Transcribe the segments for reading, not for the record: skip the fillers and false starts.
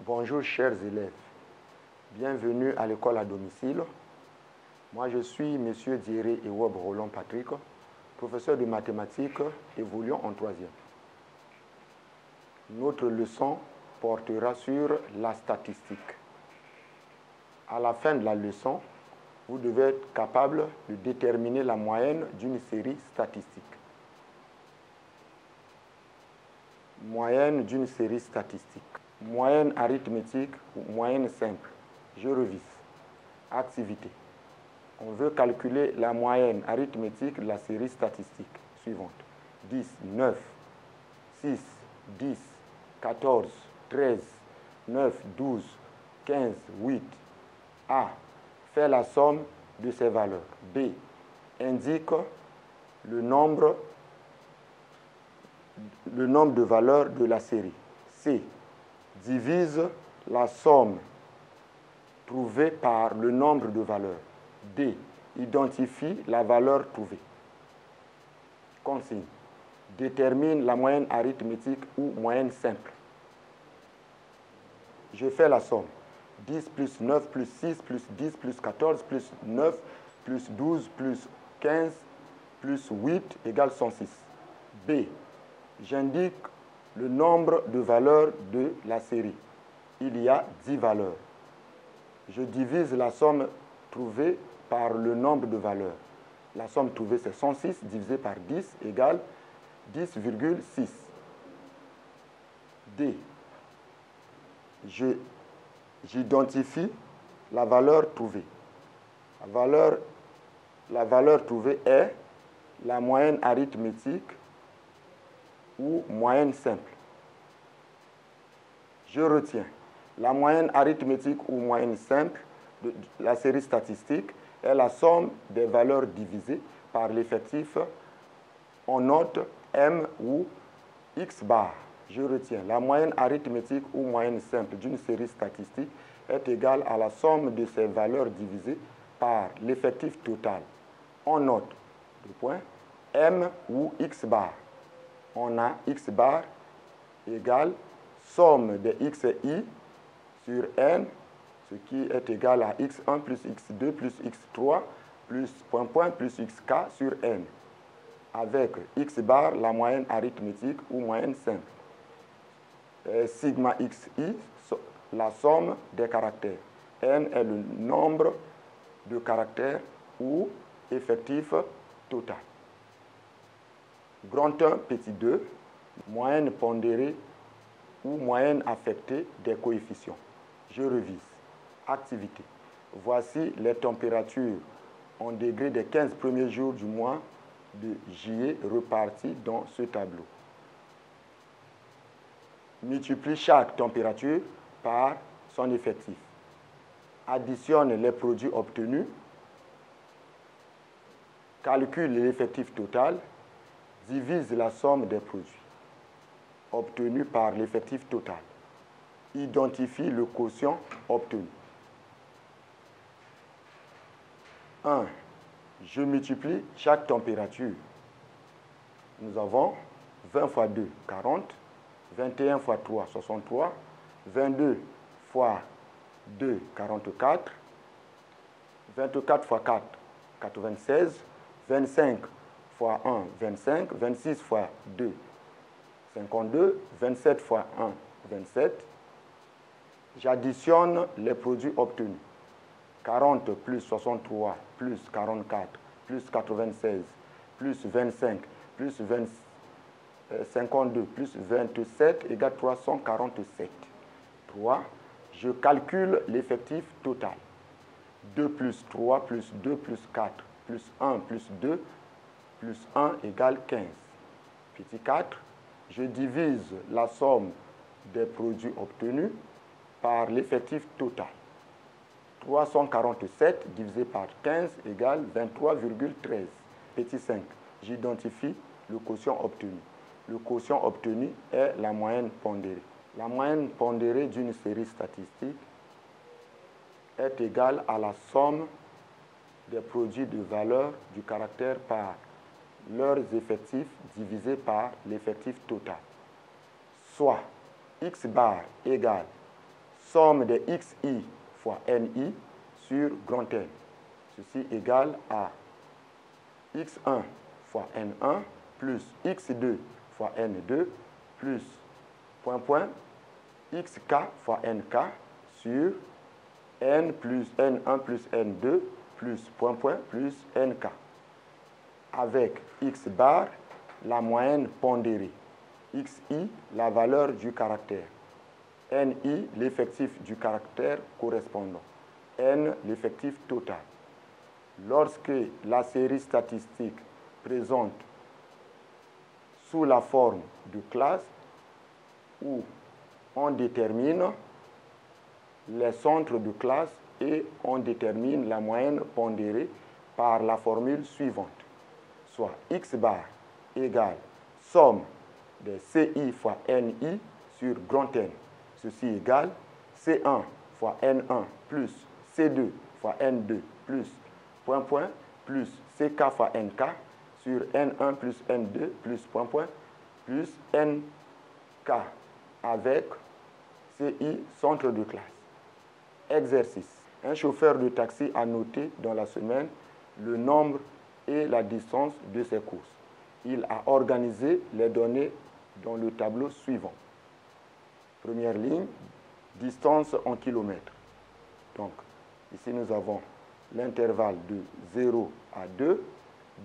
Bonjour chers élèves, bienvenue à l'école à domicile. Moi je suis M. Dieré Ewob Roland Patrick, professeur de mathématiques évoluant en 3e. Notre leçon portera sur la statistique. À la fin de la leçon, vous devez être capable de déterminer la moyenne d'une série statistique. Moyenne d'une série statistique. Moyenne arithmétique ou moyenne simple. Je revise. Activité. On veut calculer la moyenne arithmétique de la série statistique suivante. 10, 9, 6, 10, 14, 13, 9, 12, 15, 8. A. Fait la somme de ces valeurs. B. Indique le nombre de valeurs de la série. C. Divise la somme trouvée par le nombre de valeurs. D. Identifie la valeur trouvée. Consigne. Détermine la moyenne arithmétique ou moyenne simple. Je fais la somme. 10 plus 9 plus 6 plus 10 plus 14 plus 9 plus 12 plus 15 plus 8 égale 106. B. J'indique le nombre de valeurs de la série. Il y a 10 valeurs. Je divise la somme trouvée par le nombre de valeurs. La somme trouvée, c'est 106 divisé par 10 égale 10,6. D. J'identifie la valeur trouvée. La valeur trouvée est la moyenne arithmétique ou moyenne simple. Je retiens. La moyenne arithmétique ou moyenne simple de la série statistique est la somme des valeurs divisées par l'effectif. On note M ou X bar. Je retiens. La moyenne arithmétique ou moyenne simple d'une série statistique est égale à la somme de ces valeurs divisées par l'effectif total. On note, deux points, M ou X bar. On a X bar égale somme de X et Y sur N, ce qui est égal à X1 plus X2 plus X3 plus point plus XK sur N, avec X bar la moyenne arithmétique ou moyenne simple. Et sigma XI, la somme des caractères. N est le nombre de caractères ou effectif total. Grand 1, petit 2, moyenne pondérée ou moyenne affectée des coefficients. Je revise. Activité. Voici les températures en degrés des 15 premiers jours du mois de juillet reparties dans ce tableau. Multiplie chaque température par son effectif. Additionne les produits obtenus. Calcule l'effectif total. Divise la somme des produits obtenus par l'effectif total. Identifie le quotient obtenu. 1. Je multiplie chaque température. Nous avons 20 fois 2, 40. 21 fois 3, 63. 22 fois 2, 44. 24 fois 4, 96. 25 fois 1, 25. 26 fois 2, 52. 27 fois 1, 27. J'additionne les produits obtenus. 40 plus 63 plus 44 plus 96 plus 25 plus 52 plus 27 égale 347. 3. Je calcule l'effectif total. 2 plus 3 plus 2 plus 4 plus 1 plus 2 plus 1 égale 15. Petit 4. Je divise la somme des produits obtenus par l'effectif total. 347 divisé par 15 égale 23,13. Petit 5. J'identifie le quotient obtenu. Le quotient obtenu est la moyenne pondérée. La moyenne pondérée d'une série statistique est égale à la somme des produits de valeur du caractère par leurs effectifs divisé par l'effectif total. Soit X bar égale somme de xi fois ni sur grand N. Ceci égale à x1 fois n1 plus x2 fois n2 plus xk fois nk sur n plus n1 plus n2 plus plus nk. Avec x bar, la moyenne pondérée. Xi, la valeur du caractère. Ni, l'effectif du caractère correspondant. N, l'effectif total. Lorsque la série statistique présente sous la forme de classe où on détermine les centres de classe et on détermine la moyenne pondérée par la formule suivante, soit x bar égale somme de ci fois ni sur grand N. Ceci égale C1 fois N1 plus C2 fois N2 plus plus CK fois NK sur N1 plus N2 plus plus NK avec CI centre de classe. Exercice. Un chauffeur de taxi a noté dans la semaine le nombre et la distance de ses courses. Il a organisé les données dans le tableau suivant. Première ligne, distance en kilomètres. Donc, ici nous avons l'intervalle de 0 à 2,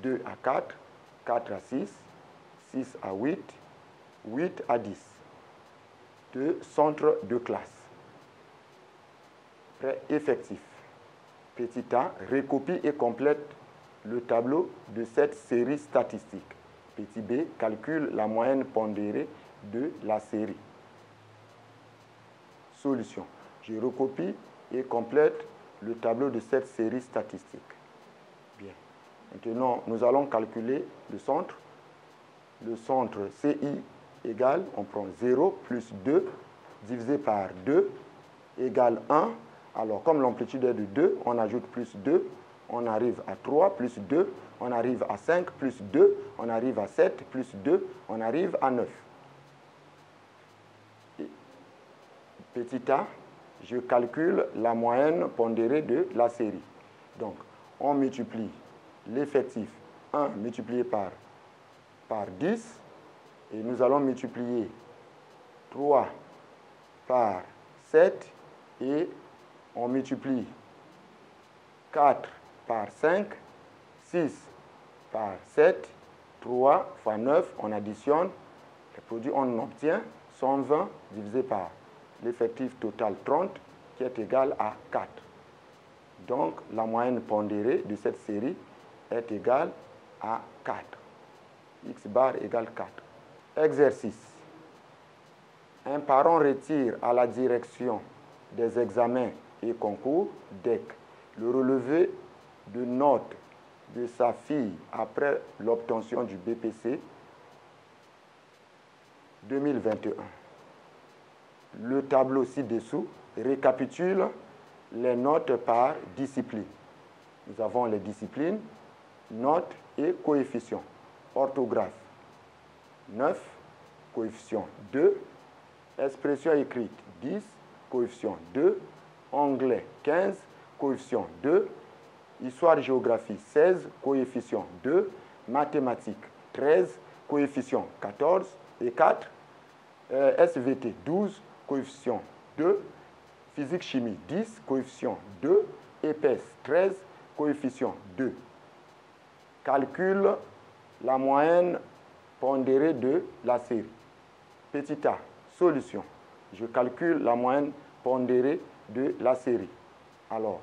2 à 4, 4 à 6, 6 à 8, 8 à 10. Deux centres de classe. Prêt effectif. Petit a recopie et complète le tableau de cette série statistique. Petit b calcule la moyenne pondérée de la série. Solution. Je recopie et complète le tableau de cette série statistique. Bien. Maintenant, nous allons calculer le centre. Le centre CI égale, on prend 0 plus 2 divisé par 2 égale 1. Alors, comme l'amplitude est de 2, on ajoute plus 2, on arrive à 3 plus 2, on arrive à 5 plus 2, on arrive à 7 plus 2, on arrive à 9. Et petit a, je calcule la moyenne pondérée de la série. Donc, on multiplie l'effectif 1 multiplié par 10, et nous allons multiplier 3 par 7, et on multiplie 4 par 5, 6 par 7, 3 fois 9, on additionne, le produit on obtient 120 divisé par l'effectif total 30 qui est égal à 4. Donc la moyenne pondérée de cette série est égale à 4. X bar égale 4. Exercice. Un parent retire à la direction des examens et concours DEC le relevé de notes de sa fille après l'obtention du BPC 2021. Le tableau ci-dessous récapitule les notes par discipline. Nous avons les disciplines, notes et coefficients. Orthographe 9, coefficient 2, expression écrite 10, coefficient 2, anglais 15, coefficient 2, histoire-géographie 16, coefficient 2, mathématiques 13, coefficient 14 et 4, SVT 12, coefficient 2, physique-chimie 10, coefficient 2, EPS 13, coefficient 2. Calcule la moyenne pondérée de la série. Petit a, solution. Je calcule la moyenne pondérée de la série. Alors,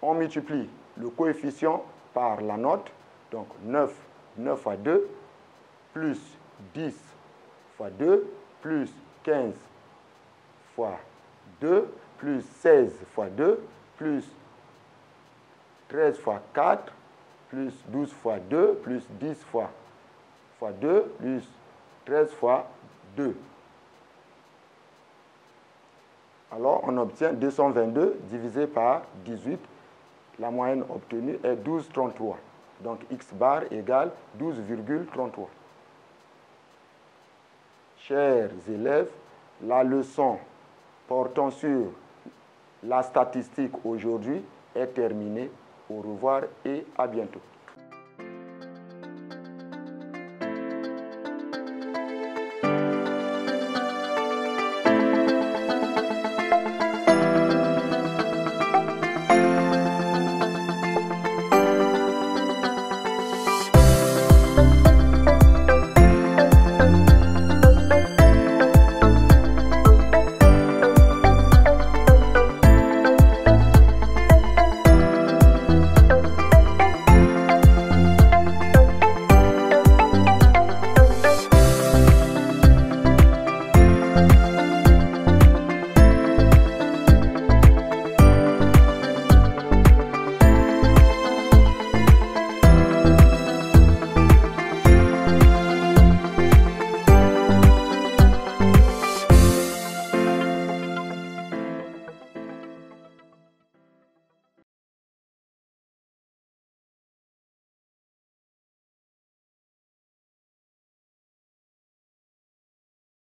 on multiplie le coefficient par la note, donc 9 fois 2, plus 10 fois 2, plus 15 fois 2, plus 16 fois 2, plus 13 fois 4, plus 12 fois 2, plus 10 fois 2, plus 13 fois 2. Alors, on obtient 222 divisé par 18. La moyenne obtenue est 12,33. Donc, X bar égale 12,33. Chers élèves, la leçon portant sur La statistique aujourd'hui est terminée. Au revoir et à bientôt.